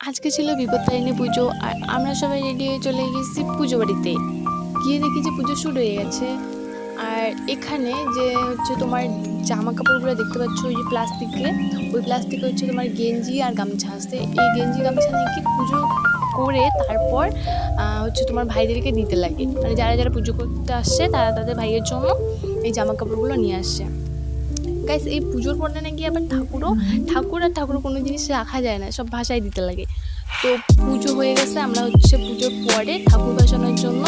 আজকে ছিল বিপত্তারিণী পুজো আর আমরা সবাই রেডি হয়ে চলে গেছি পুজো বাড়িতে। গিয়ে দেখি যে পুজো শুরু হয়ে গেছে। আর এখানে যে হচ্ছে তোমার জামা কাপড়গুলো দেখতে পাচ্ছ, ওই যে প্লাস্টিকে, ওই প্লাস্টিকে হচ্ছে তোমার গেঞ্জি আর গামছা আছে। এই গেঞ্জি গামছা নাকি পুজো করে তারপর হচ্ছে তোমার ভাইদেরকে দিতে লাগে, মানে যারা যারা পুজো করতে আসছে তারা তাদের ভাইয়ের জন্য এই জামা কাপড়গুলো নিয়ে আসছে। গাইস, এই পুজোর পরে নাকি আবার ঠাকুর কোনো জিনিস রাখা যায় না, সব ভাষায় দিতে লাগে। তো পুজো হয়ে গেছে, আমরা হচ্ছে পুজোর পরে ঠাকুর ভাসানোর জন্য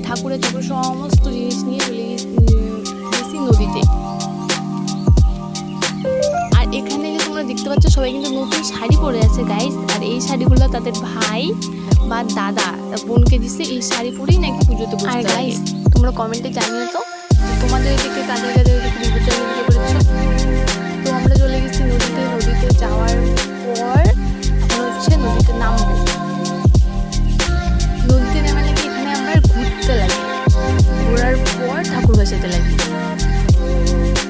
ঠাকুরের সমস্ত জিনিস নিয়ে চলে গেছি নদীতে। আর এখানে যে তোমরা দেখতে পাচ্ছ সবাই কিন্তু নতুন শাড়ি পরে আছে গাইস, আর এই শাড়িগুলো তাদের ভাই বা দাদা বোনকে দিচ্ছে। এই শাড়ি পরেই নাকি পুজোতে বসতে। আর গাইস, তোমরা কমেন্টে জানিও তো তোমাদের এদিকে কাদের বিপর্যয় করেছো। তো আমরা চলে গেছি নদীতে যাওয়ার পর এখন হচ্ছে নদীতে নামবো। নদীতে নেমে নাকি এখানে আমরা ঘুরতে লাগি, ঘোরার পর ঠাকুর ভাসাতে লাগি।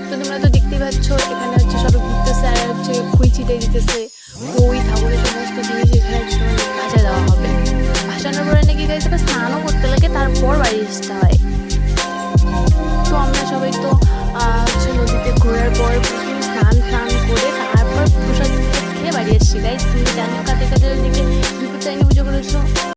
তো তোমরা তো দেখতেই পাচ্ছ এখানে হচ্ছে সবাই ঘুরতেছে আর হচ্ছে খই ছিটাই দিতেছে। ওই ঠাকুরের সমস্ত জিনিস এখানে ভাসা দেওয়া হবে। ভাসানোর পরে নাকি গাইতে স্নানও করতে লাগে, তারপর বাড়ি আসতে হয়। তো আমরা সবাই তো